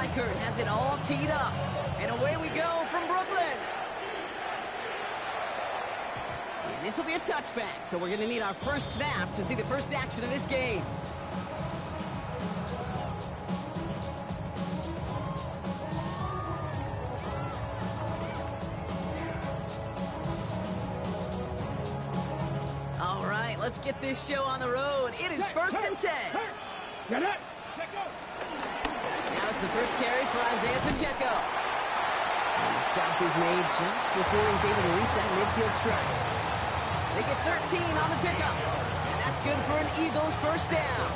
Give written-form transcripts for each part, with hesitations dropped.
Reichert has it all teed up. And away we go from Brooklyn. And this will be a touchback, so we're going to need our first snap to see the first action of this game. All right, let's get this show on the road. It is 1st and 10. Now it's the first carry for Isaiah Pacheco. And the stop is made just before he's able to reach that midfield strike. They get 13 on the pickup. And that's good for an Eagles first down.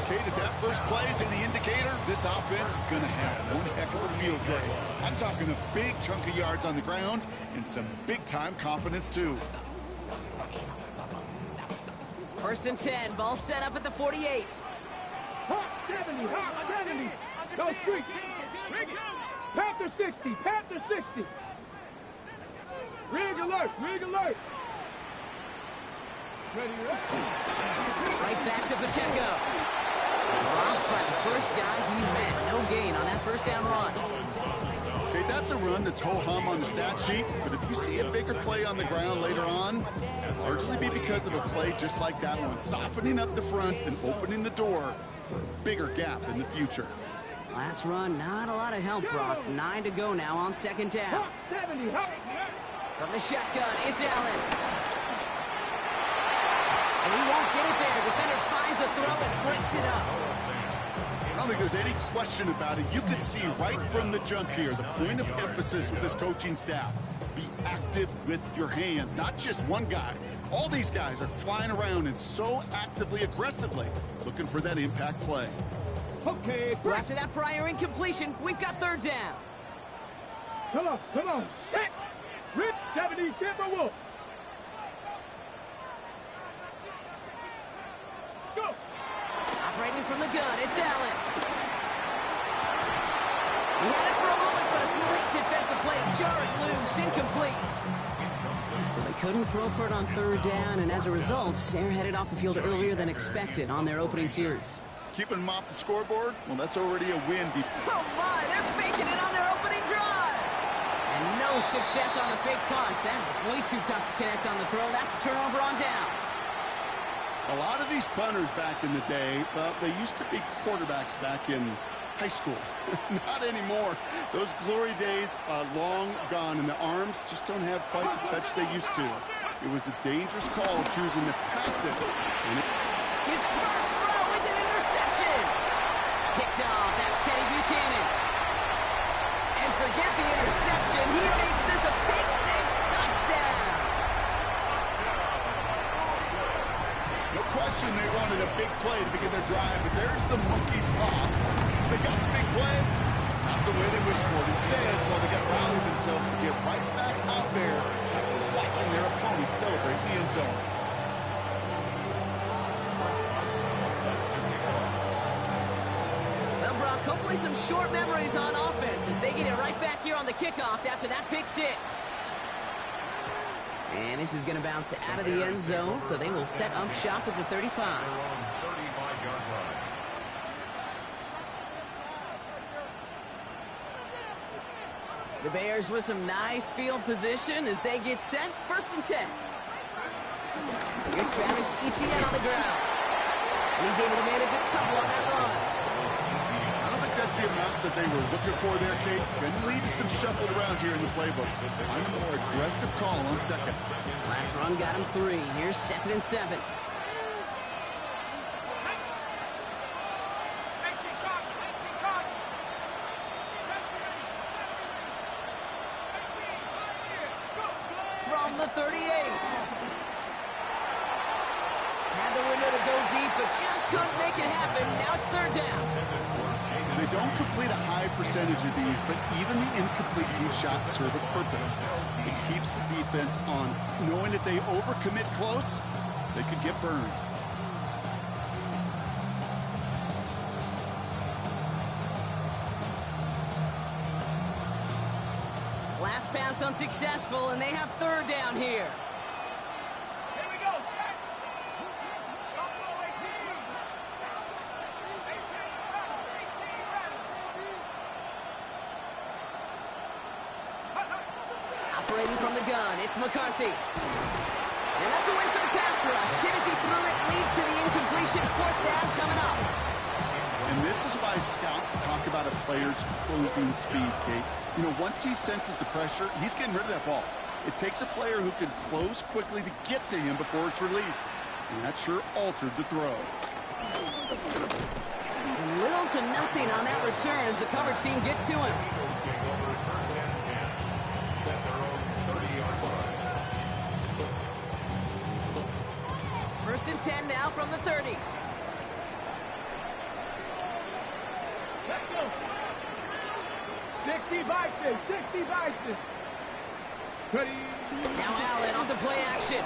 Kate, if that first play is any indicator, this offense is going to have one heck of a field day. I'm talking a big chunk of yards on the ground and some big-time confidence, too. 1st and 10, ball set up at the 48. Hot 70, hot 70. Go street. Panther 60, Panther 60. Rig alert, rig alert. Ready, Right back to Pacheco. Dropped by the first guy he met. No gain on that first down run. Okay, that's a run that's ho-hum on the stat sheet, but if you see a bigger play on the ground later on, it'll largely be because of a play just like that one, softening up the front and opening the door for a bigger gap in the future. Last run, not a lot of help, Brock. 9 to go now on 2nd down. hot 70, hot. From the shotgun, it's Allen. And he won't get it there. The defender finds a throw and breaks it up. I don't think there's any question about it. You could see right from the jump here, the point of emphasis with this coaching staff. Be active with your hands, not just one guy. All these guys are flying around and so actively, aggressively looking for that impact play. Okay, So after that prior incompletion, we've got 3rd down. come on, come on. Set. Rip 70, Timberwolf. Let's go. Operating from the gun, it's Allen. He had it for a moment, but a great defensive play to jar it loose, incomplete. So they couldn't throw for it on 3rd down, and as a result, they're headed off the field earlier than expected on their opening series. Keeping them off the scoreboard, well, that's already a win. Oh my, they're faking it on their opening drive. And no success on the fake punch. That was way too tough to connect on the throw. That's a turnover on downs. A lot of these punters back in the day, well, they used to be quarterbacks back in high school. Not anymore. Those glory days are long gone, and the arms just don't have quite the touch they used to. It was a dangerous call choosing to pass it. His first throw is an interception. Picked off, that's Teddy Buchanan. And forget the interception, he makes this a pick 6 touchdown. No question they wanted a big play to begin their drive, but there's the monkey's paw. They got the big play, not the way they wished for it. Instead, well, they got to rally themselves to get right back out there after watching their opponent celebrate the end zone. Well, Brock, hopefully some short memories on offense as they get it right back here on the kickoff after that pick 6. And this is going to bounce out of the end zone, so they will set up shop at the 35. The Bears with some nice field position as they get set. 1st and 10. Here's Travis Etienne on the ground. And he's able to manage a couple on that run. I don't think that's the amount that they were looking for there, Kate. Going to lead to some shuffled around here in the playbook. I'm a more aggressive call on 2nd. Last run got him 3. Here's 2nd and 7. From the 38. Had the window to go deep, but just couldn't make it happen. Now it's 3rd down. They don't complete a high percentage of these, but even the incomplete deep shots serve a purpose. It keeps the defense honest, knowing if they overcommit close, they could get burned. Last pass unsuccessful, and they have 3rd down here. Here we go, set. Operating from the gun, it's McCarthy. And that's a win for the pass rush. Hit as he threw it, leads to the incompletion. Fourth down coming up. And this is why scouts talk about a player's closing speed, Kate. You know, once he senses the pressure, he's getting rid of that ball. It takes a player who can close quickly to get to him before it's released. And that sure altered the throw. Little to nothing on that return as the coverage team gets to him. First and 10 now from the 30. Let's go. 60 vices, 60 vices. Ready. Now Allen on the play action.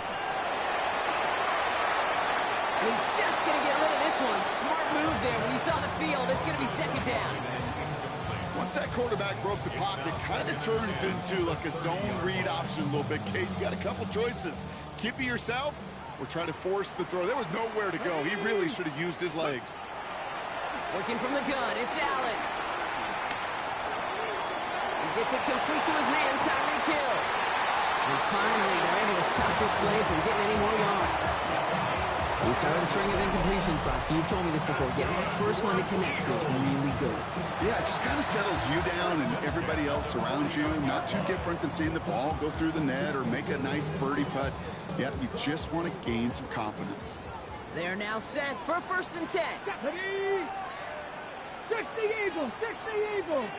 And he's just going to get rid of this one. Smart move there. When you saw the field, it's going to be second down. Once that quarterback broke the pocket, kind of turns into like a zone read option a little bit, Kate. You got a couple choices. Keep it yourself or try to force the throw. There was nowhere to go. He really should have used his legs. Working from the gun, it's Allen. He gets it complete to his man, Tyreek Hill. And finally, they're able to stop this play from getting any more yards. He started a string of incompletions, Brock. You've told me this before. Getting that first one to connect feels really good. Yeah, it just kind of settles you down and everybody else around you. Not too different than seeing the ball go through the net or make a nice birdie putt. Yep, you just want to gain some confidence. They're now set for first and 10. Ready. 60 Eagles, 60 Eagles.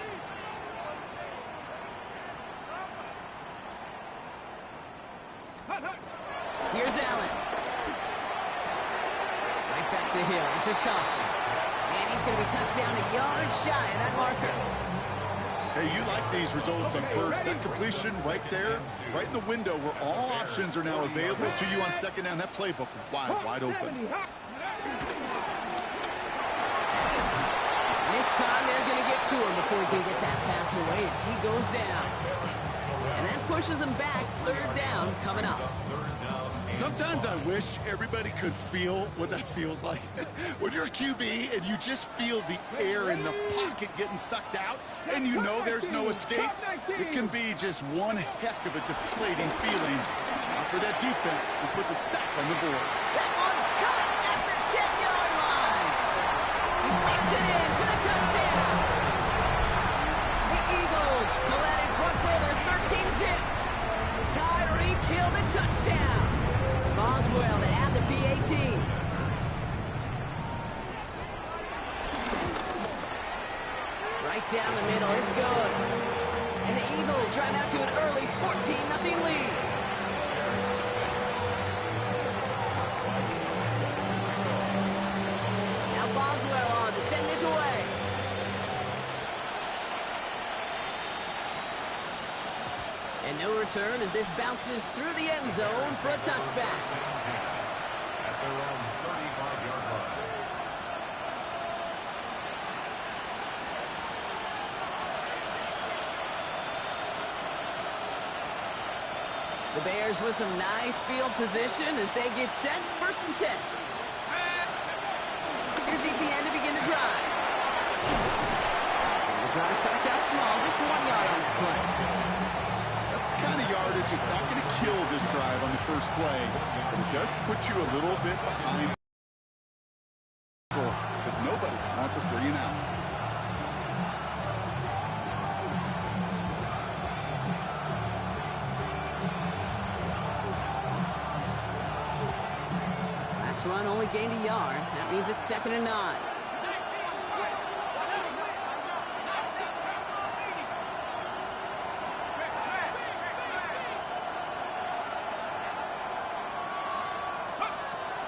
Here's Allen. Right back to Hill. This is caught. And he's going to be touchdown a yard shy of that marker. Hey, you like these results on first. That completion right there, right in the window where all options are now available to you on second down. That playbook wide open. This time they're going to get to him before he can get that pass away as he goes down. And that pushes him back. Third down coming up. Sometimes I wish everybody could feel what that feels like. When you're a QB and you just feel the air in the pocket getting sucked out and you know there's no escape, it can be just one heck of a deflating feeling. For that defense, who puts a sack on the board. That one's caught at the 10-yard line. He makes it in for the touchdown. The Eagles pull that in front for their 13-zip. Tyreek Hill the touchdown. Boswell to add the PAT. Right down the middle, it's good. And the Eagles drive out to an early 14-0 lead. Now Boswell on to send this away. And no return as this bounces through the end zone for a touchback. At their own 35-yard line. The Bears with some nice field position as they get set. First and 10. Here's Etienne to begin the drive. And the drive starts out small, just 1 yard on that play. That's the kind of yardage. It's not going to kill this drive on the first play, but it does put you a little bit behind because nobody wants a 3 and out. Last run only gained a yard. That means it's 2nd and 9.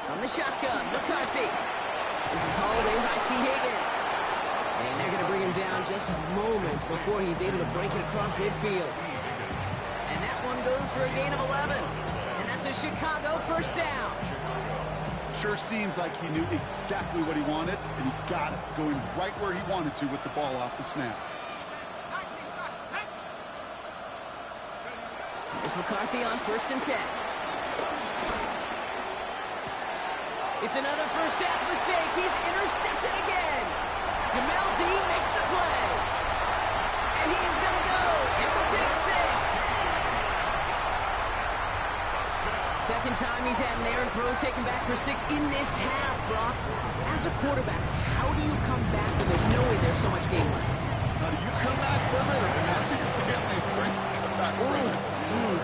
From the shotgun, McCarthy. This is hauled in by T. Higgins. And they're going to bring him down just a moment before he's able to break it across midfield. And that one goes for a gain of 11. And that's a Chicago first down. Sure seems like he knew exactly what he wanted, and he got it, going right where he wanted to with the ball off the snap. Here's McCarthy on first and 10. It's another first half mistake. He's intercepted again. Jamel Dean makes the play. And he's going to go. It's a big 6. time he's had an errant throw taken back for 6 in this half, Brock. As a quarterback, how do you come back from this knowing there's so much game left? How do you come back from it, or how do your family and friends come back from it?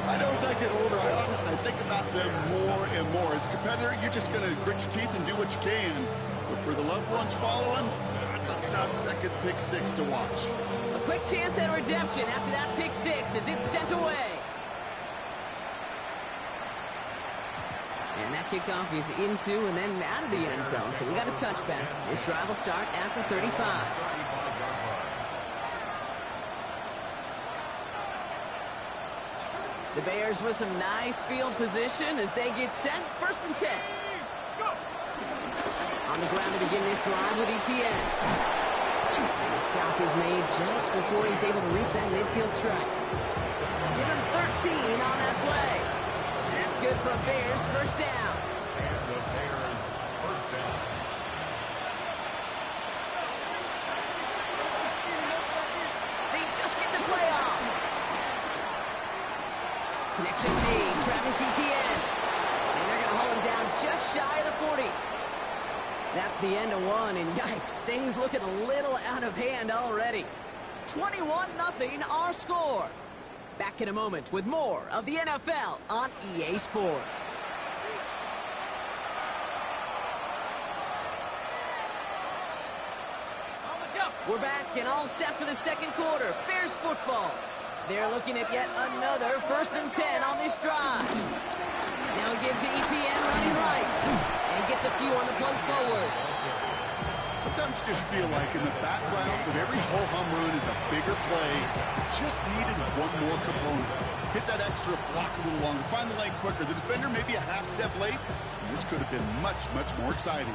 I know as I get older, I think about them more and more. As a competitor, you're just going to grit your teeth and do what you can. But for the loved ones following, that's a tough second pick 6 to watch. A quick chance at redemption after that pick 6 as it's sent away. And that kickoff is into and then out of the end zone, so we got a touchback. This drive will start at the 35. The Bears with some nice field position as they get set. 1st and 10. On the ground to begin this drive with Etienne. And the stop is made just before he's able to reach that midfield strike. Give him 13 on that play. And that's good for a Bears 1st down. And the Bears 1st down. They just get the play off. Connection made. Travis Etienne. And they're going to hold him down just shy of the 40. That's the end of one, and yikes, things looking a little out of hand already. 21-0 our score. Back in a moment with more of the NFL on EA Sports. We're back and all set for the 2nd quarter. Bears football. They're looking at yet another 1st and 10 on this drive. Now he gives to Etienne running right. And he gets a few on the plunge forward. Sometimes you just feel like in the background of every ho-hum run is a bigger play. Just needed one more component. Hit that extra block a little longer. Find the lane quicker. The defender maybe a half step late. And this could have been much, much more exciting.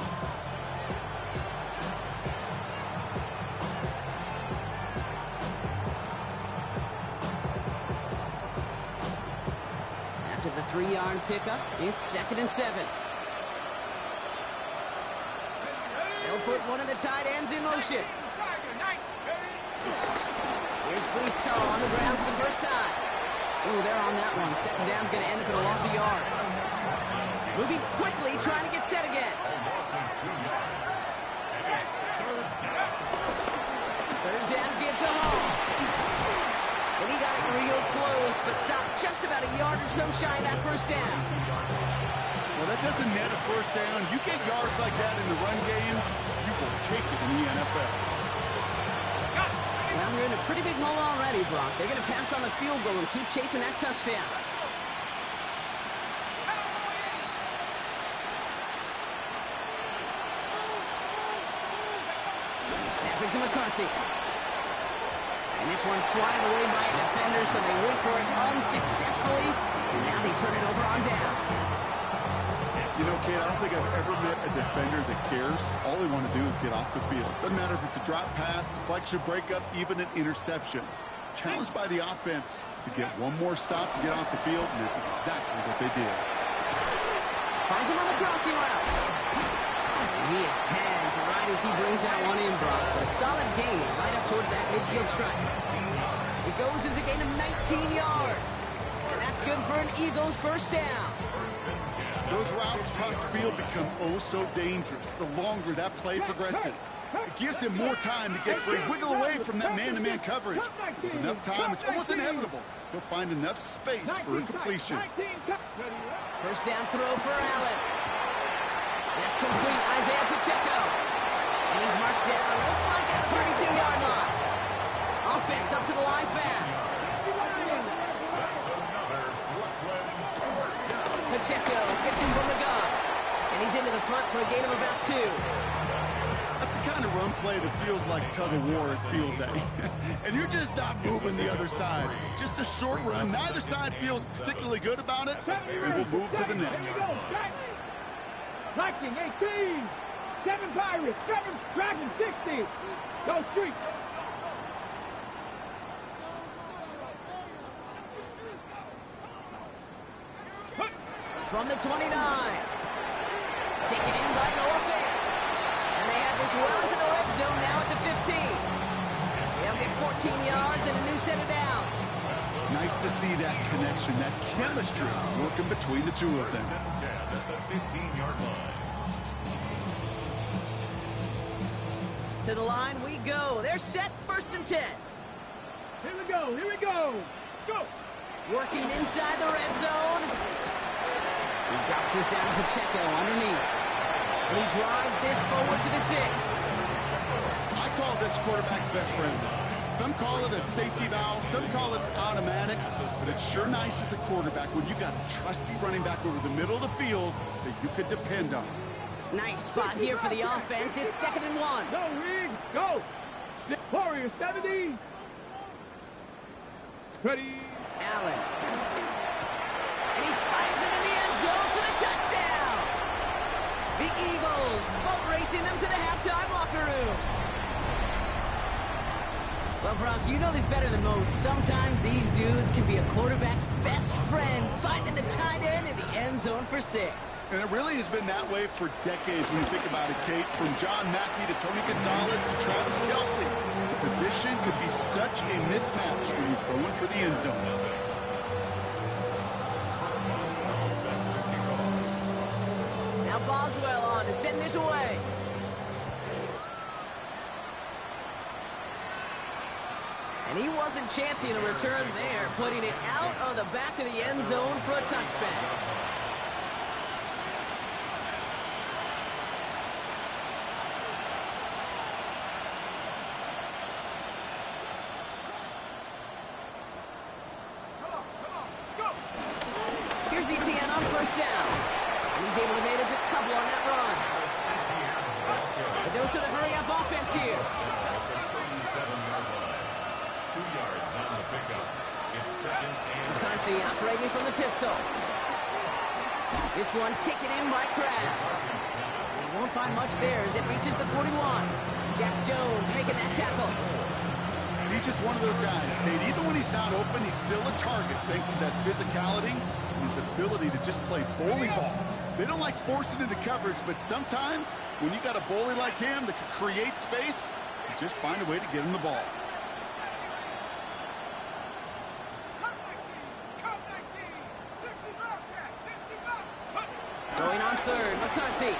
After the 3-yard pickup, it's 2nd and 7. They'll put one of the tight ends in motion. Here's Brisson on the ground for the 1st time. Ooh, they're on that one. 2nd down's going to end up in a loss of yards. Moving quickly, trying to get set again. Third down, give to Hall. And he got it real close, but stopped just about a yard or so shy of that 1st down. Well, that doesn't net a 1st down. You get yards like that in the run game, you will take it in the NFL. Well, we're in a pretty big hole already, Brock. They're going to pass on the field goal and keep chasing that touchdown. Snap it to McCarthy. And this one's swatted away by a defender, so they went for it unsuccessfully. And now they turn it over on down. You know, Kate, I don't think I've ever met a defender that cares. All they want to do is get off the field. Doesn't matter if it's a drop pass, deflection, breakup, even an interception. Challenged by the offense to get one more stop to get off the field, and that's exactly what they did. Finds him on the crossing route. He is tagged right as he brings that one in, Brock. But a solid gain right up towards that midfield strike. It goes as a gain of 19 yards. And that's good for an Eagles 1st down. Those routes across the field become oh so dangerous the longer that play progresses. It gives him more time to get free, wiggle away from that man-to-man coverage. With enough time, it's almost inevitable. He'll find enough space for a completion. 1st down throw for Allen. That's complete. Isaiah Pacheco. And he's marked down, looks like at the 32-yard line. Offense up to the line fast. Pacheco gets him from the gun. And he's into the front for a gain of about 2. That's the kind of run play that feels like tug-of-war at field day. And you're just not moving the other side. Just a short run. Neither side feels particularly good about it. And we'll move to the next. Viking 18, 7 Pirates, 7 Dragons 60. Go Streaks. From the 29. Taken in by Noah Fant. And they have this well into the red zone now at the 15. They'll get 14 yards and a new set of downs. Nice to see that connection, that chemistry working between the two of them. First and 10 at the 15-yard line. To the line we go. They're set, 1st and 10. Here we go. Here we go. Let's go. Working inside the red zone. He drops this down to Pacheco underneath. And he drives this forward to the 6. I call this quarterback's best friend. Some call it a safety valve, some call it automatic, but it's sure nice as a quarterback when you got a trusty running back over the middle of the field that you could depend on. Nice spot here for the offense. It's 2nd and 1. No, Reed. Go. Warrior 70. Ready. Allen. And he finds him in the end zone for the touchdown. The Eagles boat racing them to the halftime locker room. Well, Brock, you know this better than most. Sometimes these dudes can be a quarterback's best friend, finding the tight end in the end zone for 6. And it really has been that way for decades when you think about it, Kate. From John Mackey to Tony Gonzalez to Travis Kelce. The position could be such a mismatch when you're throwing for the end zone. First Boswell set to kick off. Now Boswell on to send this away. And he wasn't chancing a return there, putting it out of the back of the end zone for a touchback. Here's Etienne on 1st down. And he's able to manage a couple on that run. A dose of the hurry-up offense here. 37-yard line. 2 yards on the pickup. It's 2nd and McCarthy operating from the pistol. This one taken in by Crabbe. He won't find much there as it reaches the 41. Jack Jones making that tackle. He's just one of those guys, Kate. Even when he's not open, he's still a target thanks to that physicality and his ability to just play bully ball. They don't like forcing into coverage, but sometimes when you got a bully like him that can create space, you just find a way to get him the ball. Going on 3rd, McCarthy.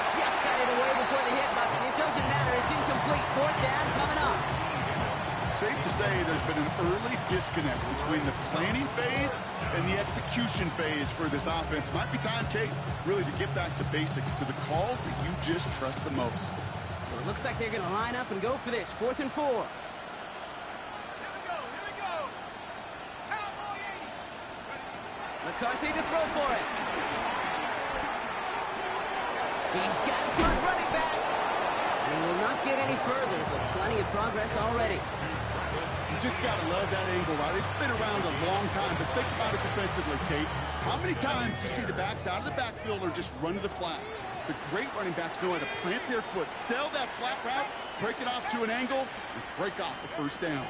Just got it away before the hit, but it doesn't matter. It's incomplete. 4th down coming up. Safe to say there's been an early disconnect between the planning phase and the execution phase for this offense. Might be time, Kate, really to get back to basics, to the calls that you just trust the most. So it looks like they're going to line up and go for this. 4th and 4. McCarthy to throw for it. He's got it to his running back. And he will not get any further, but plenty of progress already. You just got to love that angle, right? It's been around a long time, but think about it defensively, Kate. How many times do you see the backs out of the backfield or just run to the flat? The great running backs know how to plant their foot, sell that flat route, break it off to an angle, and break off the 1st down.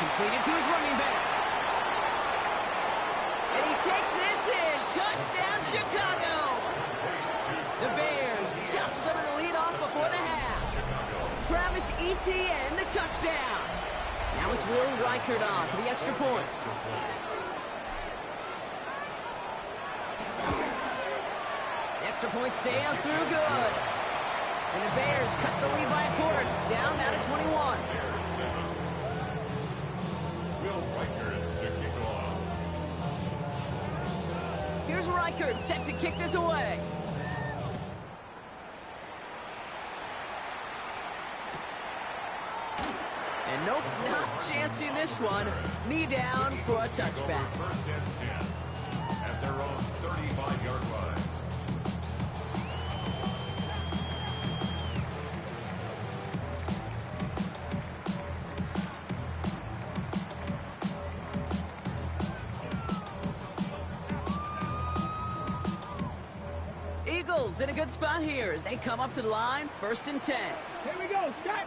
Completed to his running back. And he takes this in. Touchdown, Chicago. The Bears chop some of the lead off before the half. Travis Etienne, the touchdown. Now it's Will Reichert on for the extra point. The extra point sails through good. And the Bears cut the lead by a quarter. Down now to 21. Will Reichert to kick off. Here's Reichert set to kick this away. And nope, not chancing this one. Knee down for a touchback. 1st and 10 at their own 35-yard line. Eagles in a good spot here as they come up to the line. 1st and 10. Here we go. Set.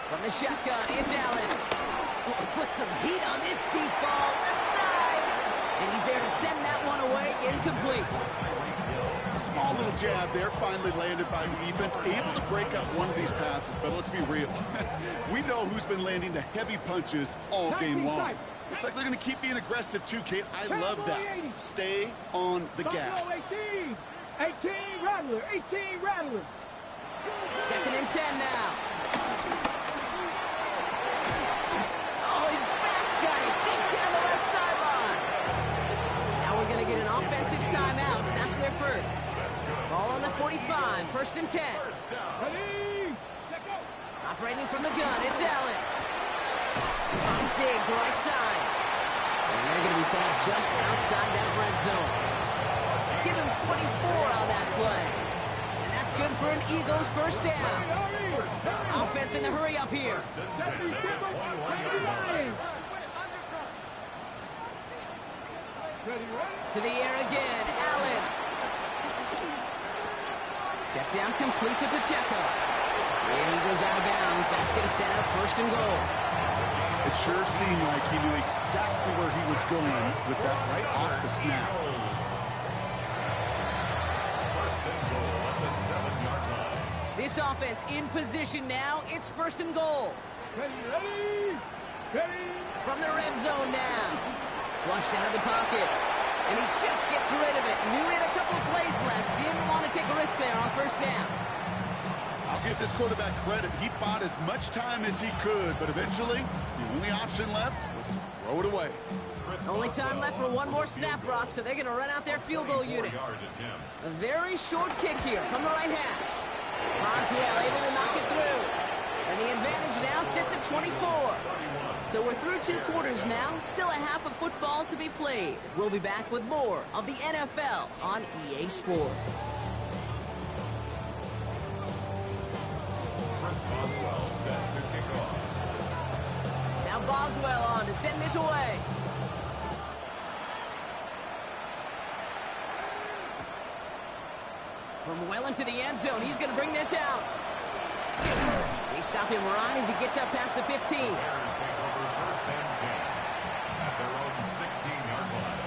From the shotgun, it's Allen. Oh, put some heat on this deep ball, left side. And he's there to send that one away, incomplete. Small little jab there, finally landed by the defense. Able to break up one of these passes, but let's be real. We know who's been landing the heavy punches all game long. Looks like they're going to keep being aggressive too, Kate. I love that. Stay on the gas. 18 Rattler, 18 Rattler. 2nd and 10 now. Oh, his back's got it deep down the left sideline. Now we're going to get an offensive timeout. That's their first. Ball on the 45, 1st and 10. Ready? Operating from the gun, it's Allen. Finds Diggs, right side. And they're going to be set up just outside that red zone. Give him 24 on that play. And that's good for an Eagles first down. Offense in the hurry up here. To the air again, Allen. Check down complete to Pacheco. And he goes out of bounds. That's going to set up 1st and goal. It sure seemed like he knew exactly where he was going with that right off the snap. 1st and goal at the 7-yard line. This offense in position now. It's 1st and goal. Ready? From the red zone now. Flushed out of the pocket. And he just gets rid of it. Knew he had a couple of plays left. Didn't want to take a risk there on 1st down. I'll give this quarterback credit. He bought as much time as he could, but eventually, the only option left was to throw it away. Only time left for one more snap, Brock, so they're going to run out their field goal unit. A very short kick here from the right hash. Boswell able to knock it through. And the advantage now sits at 24. So we're through 2 quarters now. Still a half of football to be played. We'll be back with more of the NFL on EA Sports. Boswell set to kick off. Now Boswell on to send this away. From well into the end zone, he's going to bring this out. They stop him right as he gets up past the 15. Bears take over 1st and 10 at their own 16-yard line.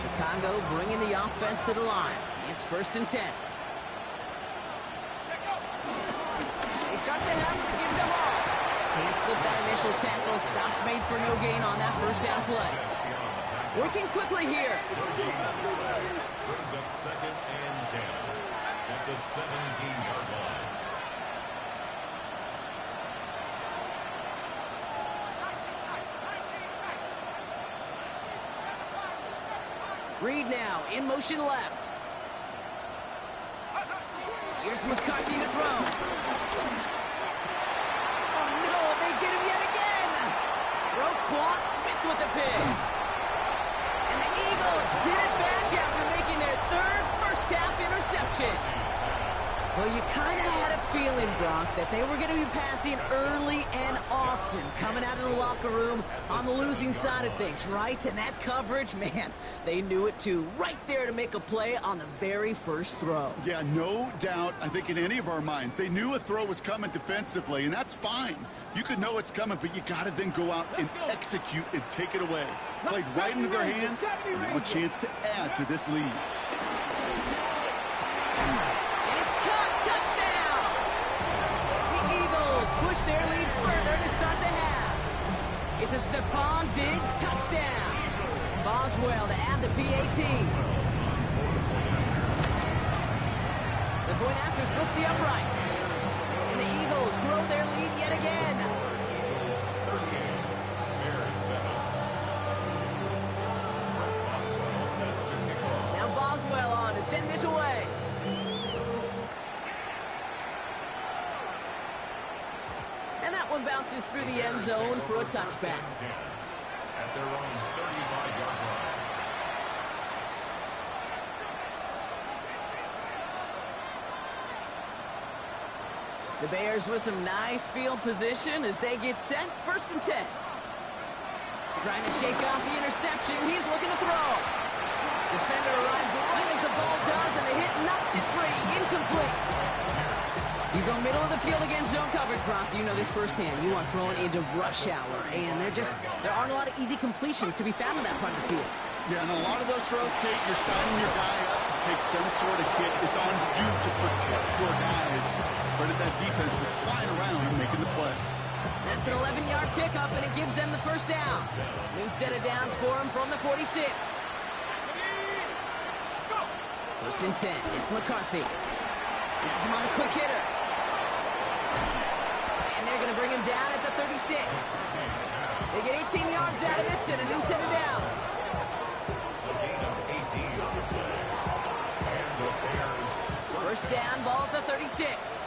Chicago bringing the offense to the line. It's 1st and 10. They start the half to give them all. Can't slip that initial tackle. Stops made for no gain on that 1st down play. Working quickly here. Brings up 2nd and 10 at the 17-yard line. Reed now in motion left. Here's McCarthy to throw. Oh no, they get him yet again. Roquan Smith with the pick. And the Eagles get it back after making their 3rd first-half interception. Well, you kind of had a feeling, Brock, that they were going to be passing early and often, coming out of the locker room on the losing side of things, right? And that coverage, man, they knew it too. Right there to make a play on the very first throw. Yeah, no doubt, I think in any of our minds, they knew a throw was coming defensively, and that's fine. You could know it's coming, but you got to then go out and execute and take it away. Played right into their hands, and now a chance to add to this lead. Push their lead further to start the half. It's a Stephon Diggs touchdown. Boswell to add the PAT. The point after splits the uprights. And the Eagles grow their lead yet again. Now Boswell on to send this away. And that one bounces through the end zone for a touchback. At their own 35-yard line. The Bears with some nice field position as they get set. 1st and 10. Trying to shake off the interception. He's looking to throw. Defender arrives right as the ball does, and the hit knocks it free. Incomplete. You go middle of the field against zone coverage, Brock. You know this firsthand. You are thrown into rush hour, and there aren't a lot of easy completions to be found in that part of the field. Yeah, and a lot of those throws, Kate, you're signing your guy up to take some sort of hit. It's on you to protect your guys. Credit that defense for flying around and making the play. That's an 11-yard pickup, and it gives them the first down. New set of downs for him from the 46. First and 10. It's McCarthy. Has him on a quick hitter. And they're going to bring him down at the 36. They get 18 yards out of it and a new set of downs. First down, ball at the 36.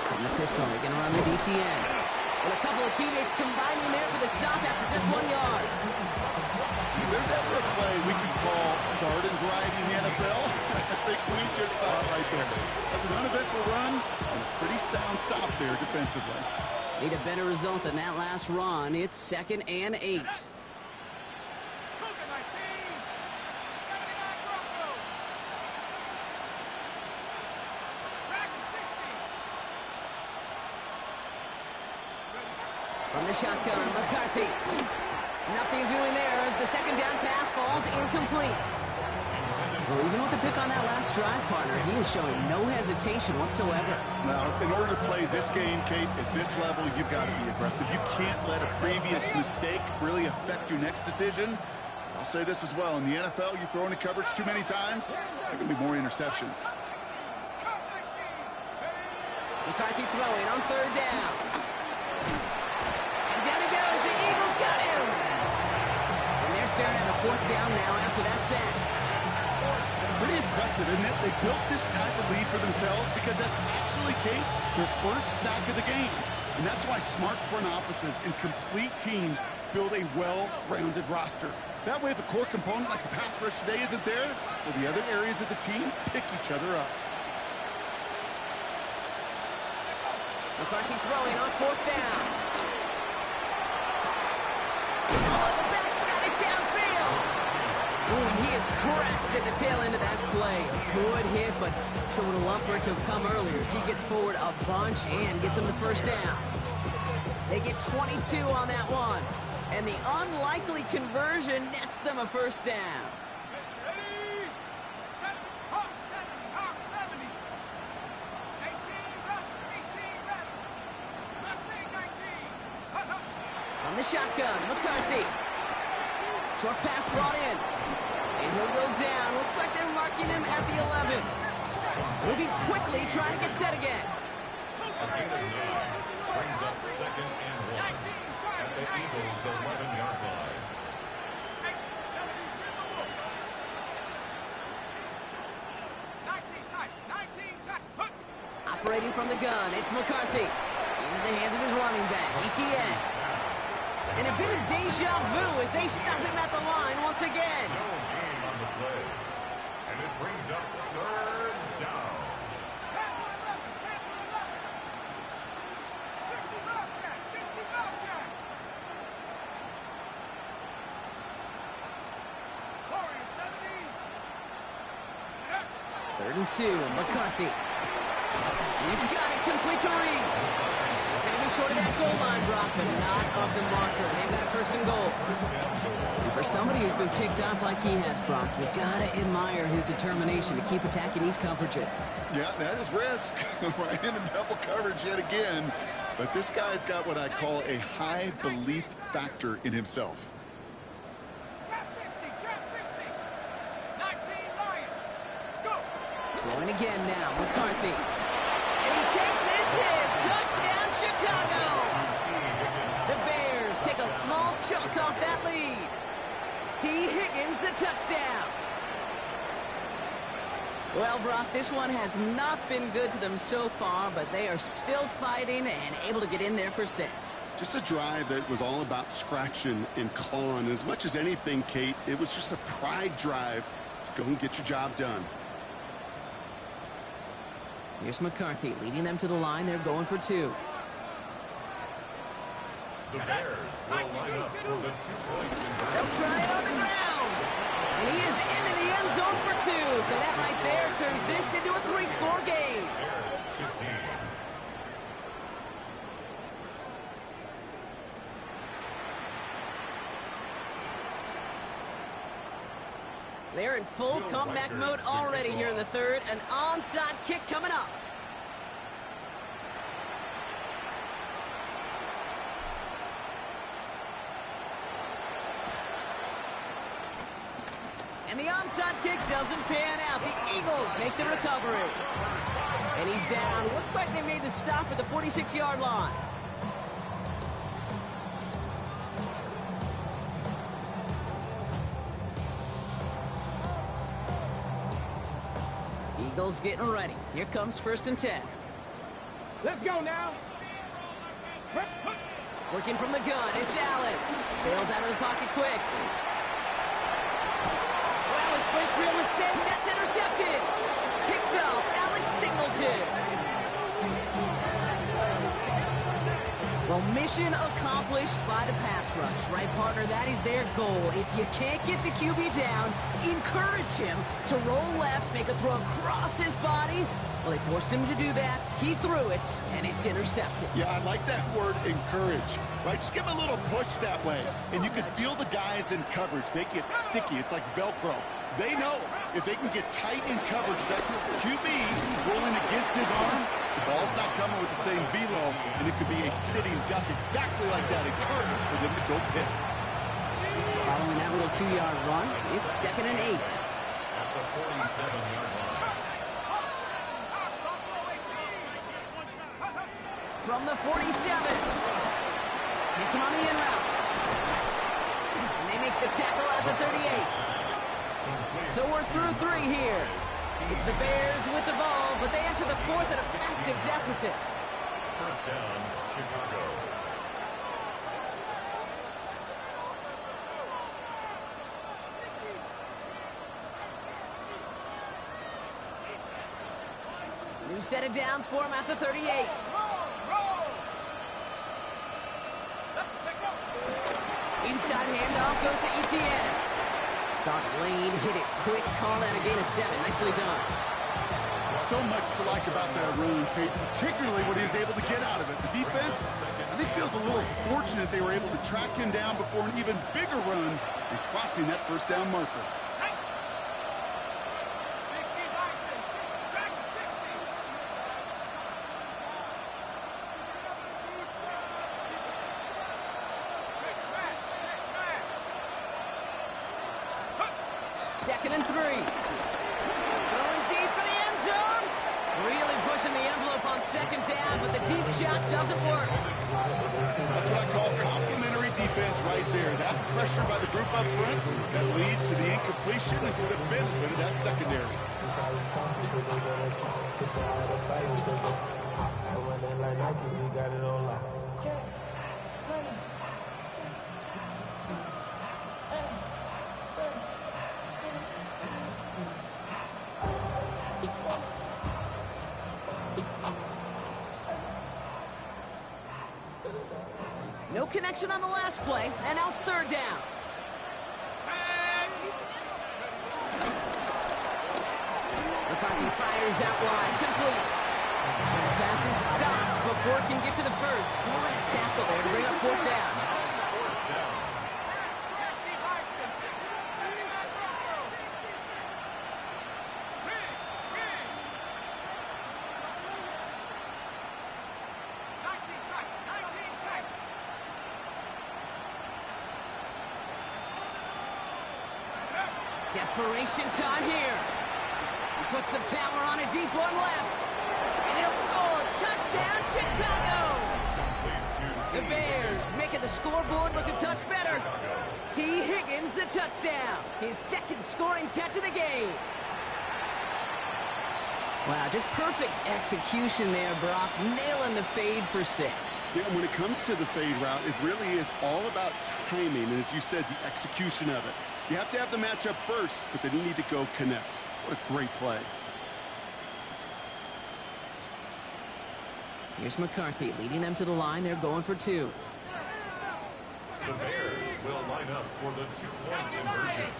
From the pistol, they're going to run with ETN. And a couple of teammates combining there for the stop after just 1 yard. If there's ever a play we can call garden variety in the NFL, I think we just saw it right there. That's an uneventful run and a pretty sound stop there defensively. Need a better result than that last run. It's 2nd and 8. From the shotgun, McCarthy. Nothing doing there as the second down pass falls incomplete. Well, even with the pick on that last drive, partner, he is showing no hesitation whatsoever. Now, in order to play this game, Kate, at this level, you've got to be aggressive. You can't let a previous mistake really affect your next decision. I'll say this as well. In the NFL, you throw into coverage too many times, there can be more interceptions. McCarthy throwing on third down. And down he goes. The Eagles got him. And they're staring at a fourth down now after that sack. Pretty impressive, isn't it? They built this type of lead for themselves because that's actually, Kate, their first sack of the game. And that's why smart front offices and complete teams build a well-rounded roster. That way, if a core component like the pass rush today isn't there, well, the other areas of the team pick each other up. McCarthy throwing on fourth down. Oh, the back's got it downfield. Ooh, he is cracked at the tail end of that play. A good hit, but sure would have loved for it to have come earlier as he gets forward a bunch and gets him the first down. They get 22 on that one. And the unlikely conversion nets them a first down. From the shotgun, McCarthy. Short pass brought in. And he'll go down. Looks like they're marking him at the 11. Moving quickly, trying to get set again. Brings up 2nd and 1 at the Eagles' 11-yard line. Operating from the gun, it's McCarthy. Into the hands of his running back, ETN. And a bit of deja vu as they stop him at the line once again. No gain on the play. And it brings up 3rd down. Third and 2, McCarthy. He's got it complete to Reed. He's going to be short of that goal line, Brock, but not of the marker. They've got a first and goal. And for somebody who's been kicked off like he has, Brock, you got to admire his determination to keep attacking these coverages. Yeah, that is risk. Right into double coverage yet again. But this guy's got what I call a high belief factor in himself. Going again now, McCarthy. And he takes this hit. Touchdown, Chicago. The Bears take a small chunk off that lead. T. Higgins, the touchdown. Well, Brock, this one has not been good to them so far, but they are still fighting and able to get in there for 6. Just a drive that was all about scratching and clawing. As much as anything, Kate, it was just a pride drive to go and get your job done. Here's McCarthy leading them to the line. They're going for 2. The Bears will line up for the two-point conversion. They'll try it on the ground. And he is into the end zone for 2. So that right there turns this into a 3-score game. Bears 15. They're in full comeback mode already here in the third. An onside kick coming up. And the onside kick doesn't pan out. The Eagles make the recovery. And he's down. Looks like they made the stop at the 46-yard line. Eagles getting ready. Here comes 1st and 10. Let's go now. Working from the gun, it's Allen. Bails out of the pocket quick. That was first real mistake. That's intercepted. Picked up, Alex Singleton. Well, mission accomplished by the pass rush, right, partner? That is their goal. If you can't get the QB down, encourage him to roll left, make a throw across his body. Well, they forced him to do that. He threw it, and it's intercepted. Yeah, I like that word, encourage, right? Just give him a little push that way. And you can feel the guys in coverage. They get sticky. It's like Velcro. They know if they can get tight in coverage, that QB rolling against his arm, the ball's not coming with the same velo, and it could be a sitting duck exactly like that, a target for them to go pick. Following that little 2-yard run, it's 2nd and 8. At the 47-yard line. From the 47. Hits him on the in route. And they make the tackle at the 38. So we're through 3 here. It's the Bears with the ball, but they enter the 4th at a massive deficit. First down, Chicago. New set of downs for him at the 38. Inside handoff goes to Etienne. Saw the lane, hit it quick, call out a gain of 7. Nicely done. So much to like about that run, Kate, particularly what he was able to get out of it. The defense, I think, feels a little fortunate they were able to track him down before an even bigger run and crossing that first down marker. Second and 3. Going deep for the end zone. Really pushing the envelope on 2nd down, but the deep shot doesn't work. That's what I call complimentary defense right there. That pressure by the group up front that leads to the incompletion and to the benefit of that secondary. No connection on the last play, and now it's 3rd down. McCarthy fires out wide, complete. And the pass is stopped before it can get to the first. Great tackle there to bring up 4th down. Desperation time here. He puts some power on a deep one left. And he'll score. Touchdown, Chicago! The Bears making the scoreboard look a touch better. T. Higgins, the touchdown. His 2nd scoring catch of the game. Wow, just perfect execution there, Brock. Nailing the fade for 6. Yeah, when it comes to the fade route, it really is all about timing. And as you said, the execution of it. You have to have the matchup first, but then you need to go connect. What a great play. Here's McCarthy leading them to the line. They're going for 2. The Bears will line up for the two-point conversion.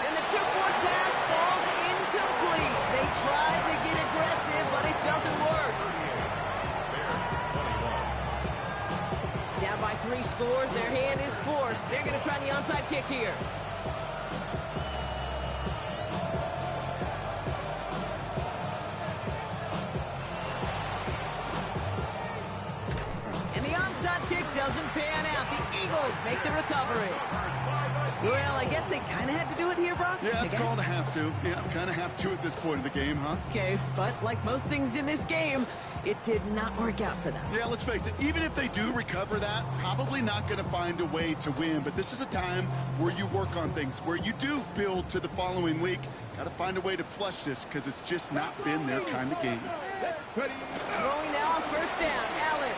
And the two-point pass falls incomplete. They tried to get aggressive, but it doesn't work. Bears 21. Down by 3 scores, their hand is forced. They're going to try the onside kick here. And the onside kick doesn't pan out. The Eagles make the recovery. Well, I guess they kind of had to do it here, Brock. Yeah, I it's guess. called a have to. Yeah, kind of have to at this point of the game, huh? Okay, but like most things in this game, it did not work out for them. Yeah, let's face it, even if they do recover that, probably not going to find a way to win. But this is a time where you work on things, where you do build to the following week. Got to find a way to flush this because it's just not been their kind of game. Ready. Throwing now on first down, Allen.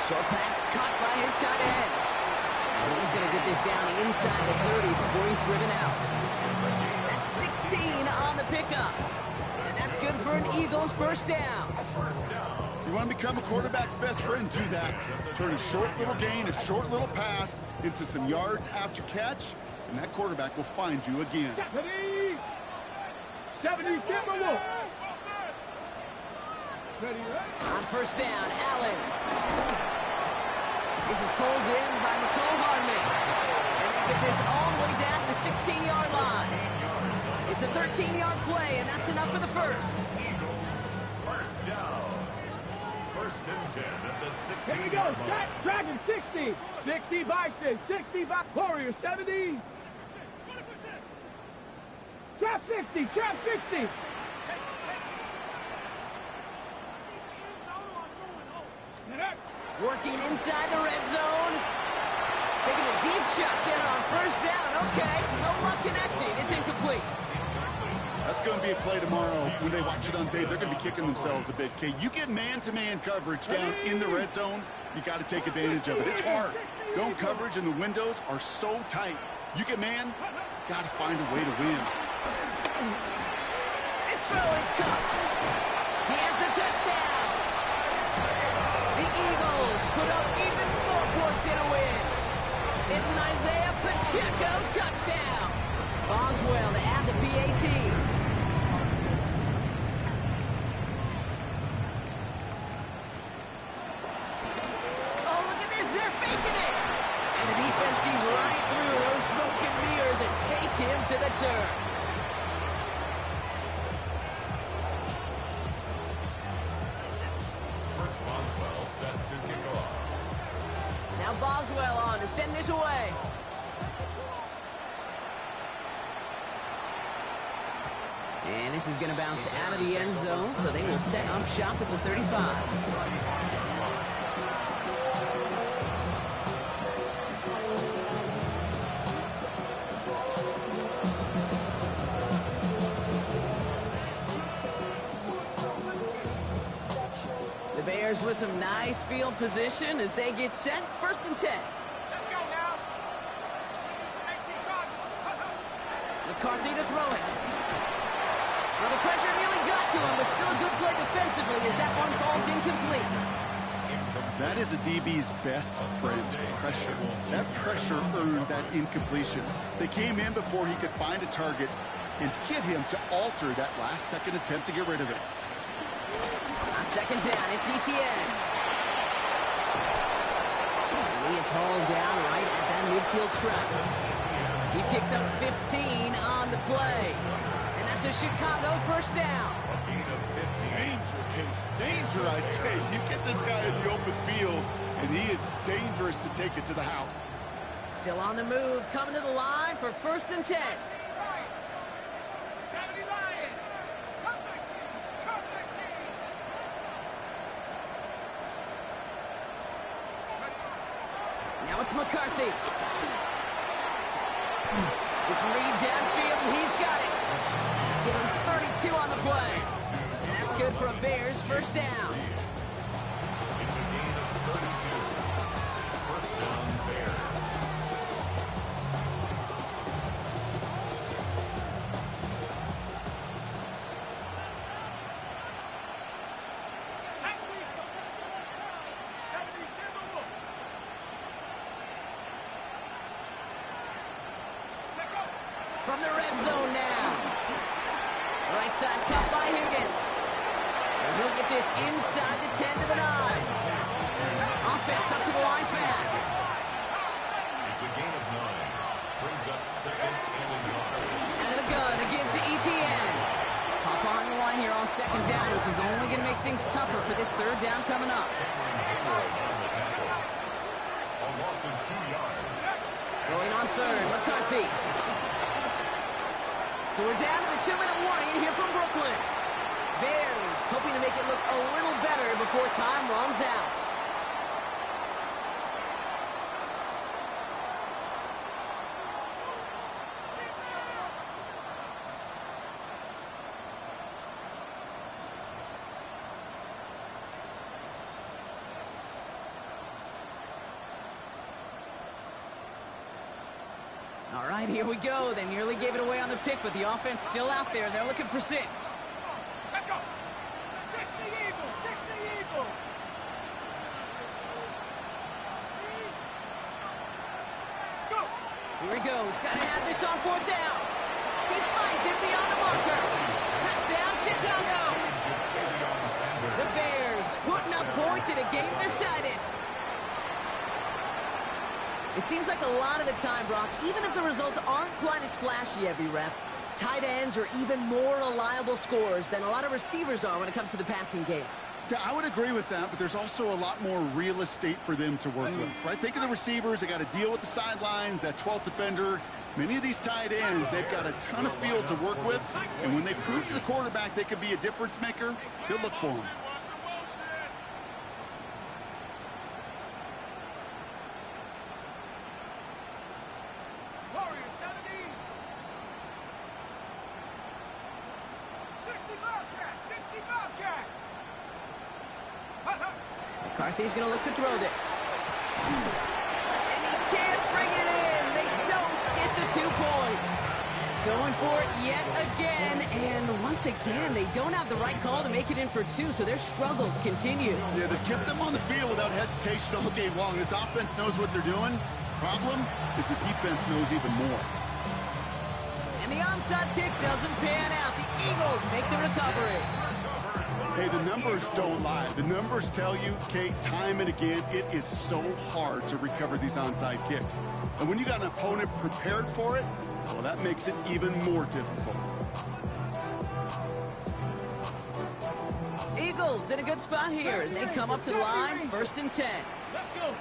Short pass caught by his tight end. And he's going to get this down inside the 30 before he's driven out. That's 16 on the pickup. And that's good for an Eagles first down. You want to become a quarterback's best friend, do that. Turn a short little gain, a short little pass into some yards after catch, and that quarterback will find you again. 70, Timberwolves. Ready, On first down, Allen. This is pulled in by McCole Hardman. And they get this all the way down to the 16-yard line. It's a 13-yard play, and that's enough for the first. Eagles first down. First and 10 at the 16. Here we go. Set. Dragon 60. 60 Bison. 60 Warriors 70. Trap 60. Trap 60. Working inside the red zone. Taking a deep shot there on first down. Okay, no luck connecting. It's incomplete. That's going to be a play tomorrow. When they watch it on tape, they're going to be kicking themselves a bit. Okay, you get man-to-man coverage down in the red zone, you got to take advantage of it. It's hard. Zone coverage and the windows are so tight. You get man, got to find a way to win. This throw is caught. He has the touchdown. The Eagles put up even more points in a win. It's an Isaiah Pacheco touchdown. Boswell to add the PAT. Oh, look at this. They're faking it. And the defense sees right through those smoke and mirrors and take him to the turn. First Boswell set to kick off. Now Boswell on to send this away. And this is going to bounce out of the end zone, so they will set up shop at the 35. The Bears with some nice field position as they get set. First and 10. Let's go now. McCarthy to throw it. Well, the pressure nearly got to him, but still a good play defensively as that one falls incomplete. That is a DB's best friend, pressure. That pressure earned that incompletion. They came in before he could find a target and hit him to alter that last-second attempt to get rid of it. On second down, it's Etienne. And he is hauled down right at that midfield stripe. He picks up 15 on the play. And that's a Chicago first down. Danger, Kate. Danger, I say. You get this guy in the open field, and he is dangerous to take it to the house. Still on the move, coming to the line for first and 10. Now it's McCarthy. It's Reed downfield, and he's got it. Give him 32 on the play. And that's good for a Bears first down. It's a gain of 32. First down, Bears. onside cut by Higgins. And he'll get this inside the 10 to the 9. Offense up to the line fast. It's a gain of 9. Brings up second and a yard. Out of the gun, again to Etienne. Pop behind the line here on second down, which is only going to make things tougher for this third down coming up. A loss of 2 yards. Going on third, McCarthy. So we're down to the 2-minute warning here from Brooklyn. Bears hoping to make it look a little better before time runs out. All right, here we go. They nearly gave it away on the pick, but the offense still out there. They're looking for 6. Set go. 60 Eagles, 60 Eagles. Let's go. Here he goes. Got to have this on 4th down. He finds it beyond the marker. Touchdown, Chicago. The Bears putting up points in a game decided. It seems like a lot of the time, Brock, even if the results aren't quite as flashy every rep, tight ends are even more reliable scorers than a lot of receivers are when it comes to the passing game. Yeah, I would agree with that, but there's also a lot more real estate for them to work with, right? Think of the receivers. They got to deal with the sidelines, that 12th defender. Many of these tight ends, they've got a ton of field to work with, and when they prove to the quarterback they could be a difference maker, they'll look for them. Warriors 70. 60 Bobcat, 60 Bobcat. McCarthy's going to look to throw this. And he can't bring it in. They don't get the 2 points. Going for it yet again. And once again, they don't have the right call to make it in for 2, so their struggles continue. Yeah, they've kept them on the field without hesitation all game long. This offense knows what they're doing. Problem is the defense knows even more. And the onside kick doesn't pan out. The Eagles make the recovery. Hey, the numbers don't lie. The numbers tell you, Kate, time and again, it is so hard to recover these onside kicks. And when you got an opponent prepared for it, well, that makes it even more difficult. Eagles in a good spot here as they come up to the line. 1st and 10. Let's go.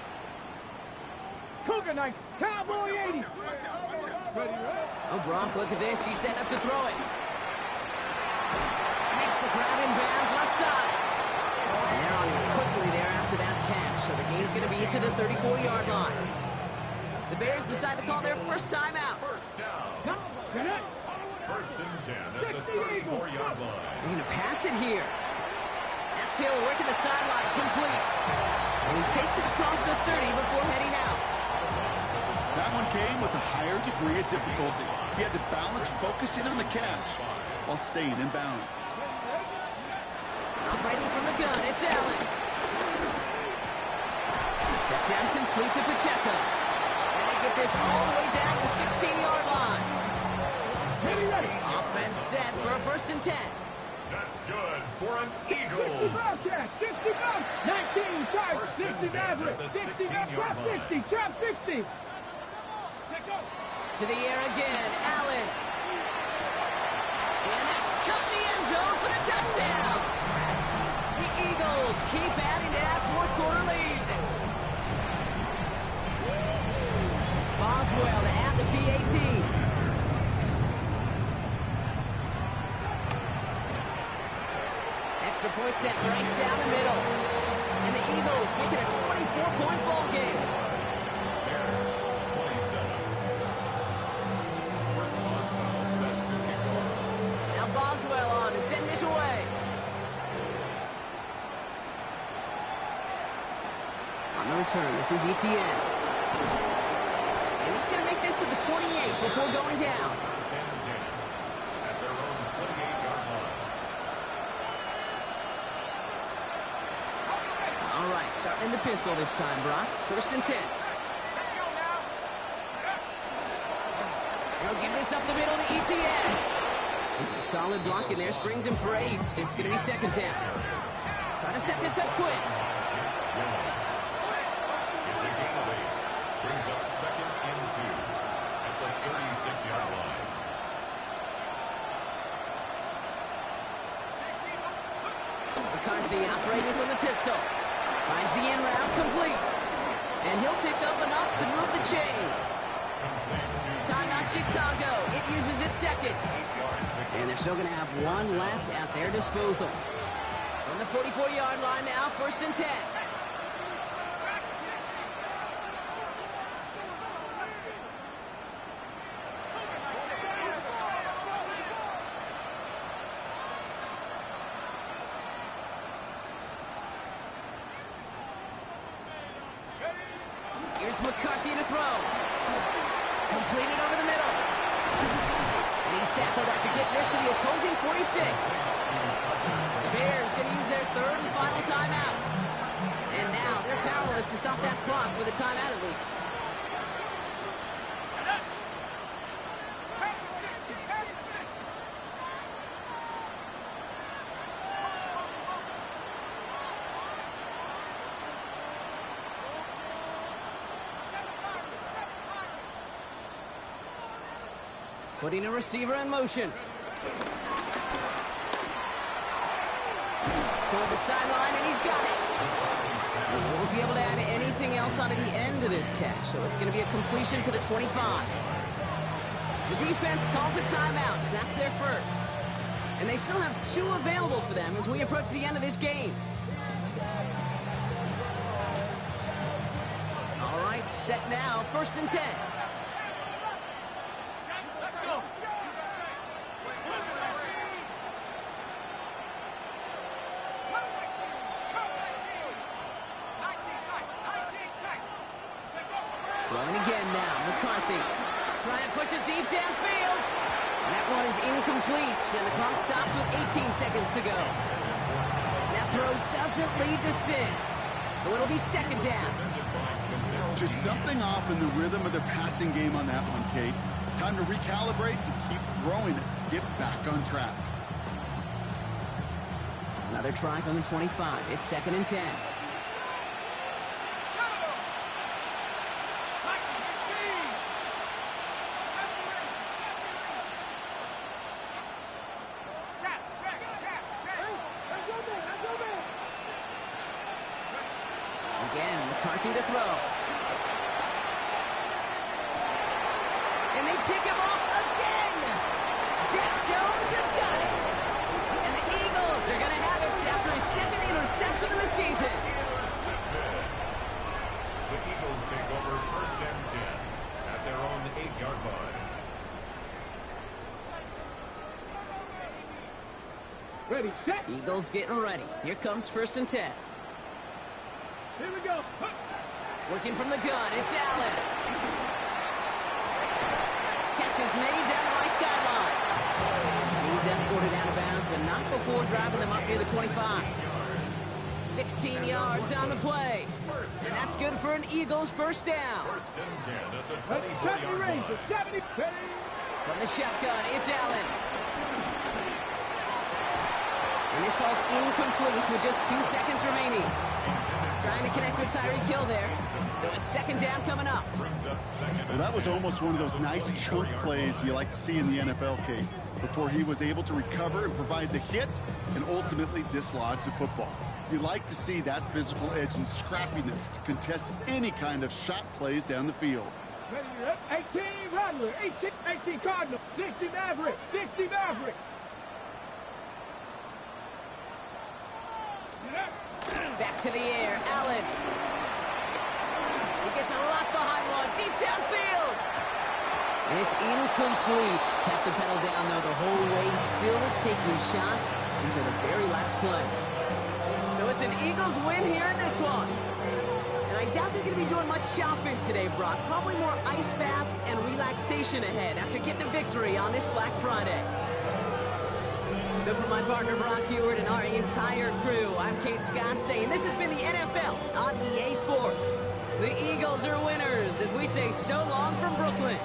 Cougar knife, Cowboy 80. Ready, ready? Oh, Brock, look at this. He's setting up to throw it. Makes the grab in bounds left side. And they're on him quickly there after that catch. So the game's going to be to the 34-yard line. The Bears decide to call their first timeout. First down. Now, get it. 1st and 10 at the 34-yard line. They're going to pass it here. That's Hill working the sideline, complete. And he takes it across the 30 before heading out. That one came with a higher degree of difficulty. He had to balance focusing on the catch while staying in bounds. Operating from the gun, it's Allen. Check down complete to Pacheco. And they get this all the way down to the 16-yard line. Ready, ready. Offense set for a 1st and 10. That's good for an 60 Eagles. Bobcat, 60 Bobcat. 19, sorry. 1st and 60 10 at Maverick. the 60 16-yard Trap line. 60, Trap 60. Let's go. To the air again, Allen. And that's cut in the end zone for the touchdown. The Eagles keep adding to that 4th-quarter lead. Boswell to add the PAT. Extra point set right down the middle. And the Eagles make it a 24-point ball game. Bears 27. First Boswell set to kick off. Now Boswell on to send this away. On the return, this is Etienne. And he's going to make this to the 28 before going down. First and 10 at their own 28-yard line. All right, starting in the pistol this time, Brock. 1st and 10. Let's go now. He'll give this up the middle to Etienne. And some solid blocking there springs him for 8. It's going to be second down. Trying to set this up quick. It's a gain of 8. Brings up second and 2 at the 36-yard line. McCarthy operating from the pistol. Finds the in route complete. And he'll pick up enough to move the chains. Timeout Chicago. It uses its second. And they're still going to have one left at their disposal. From the 44-yard line now, 1st and 10. Here's McCarthy to throw. Completed over the middle. And he's tackled after getting this to the opposing 46. The Bears going to use their 3rd and final timeout. And now they're powerless to stop that clock with a timeout at least. Putting a receiver in motion. Toward the sideline, and he's got it. He won't be able to add anything else onto the end of this catch, so it's going to be a completion to the 25. The defense calls a timeout. So that's their first. And they still have 2 available for them as we approach the end of this game. All right, set now, 1st and 10. Throwing again now, McCarthy. Trying to push it deep downfield. And that one is incomplete, and the clock stops with 18 seconds to go. That throw doesn't lead to 6, so it'll be second down. Just something off in the rhythm of the passing game on that one, Kate. Time to recalibrate and keep throwing it to get back on track. Another try from the 25. It's 2nd and 10. Again, McCarthy to throw. And they pick him off again. Jack Jones has got it. And the Eagles are going to have it after his 2nd interception of the season. The Eagles take over 1st and 10 at their own 8-yard line. Ready, set. Eagles getting ready. Here comes 1st and 10. Here we go. Working from the gun, it's Allen. Catch is made down the right sideline. He's escorted out of bounds, but not before driving them up near the 25. 16 yards on the play. And that's good for an Eagles 1st down. 1st and 10 at the 24-yard line. From the shotgun, it's Allen. And this falls incomplete with just 2 seconds remaining. Trying to connect with Tyreek Hill there. So it's 2nd down coming up. Well, that was almost one of those nice chunk plays you like to see in the NFL, Kate, before he was able to recover and provide the hit and ultimately dislodge the football. You like to see that physical edge and scrappiness to contest any kind of shot plays down the field. 18 Rattler, 18 Cardinal, 60 Maverick, 60 Maverick. Back to the air, Allen. He gets a lot behind one, deep downfield. And it's incomplete. Kept the pedal down, though, the whole way, still taking shots until the very last play. So it's an Eagles win here in this one. And I doubt they're going to be doing much shopping today, Brock. Probably more ice baths and relaxation ahead after getting the victory on this Black Friday. So for my partner Brock Huard and our entire crew, I'm Kate Scott saying this has been the NFL on EA Sports. The Eagles are winners as we say so long from Brooklyn.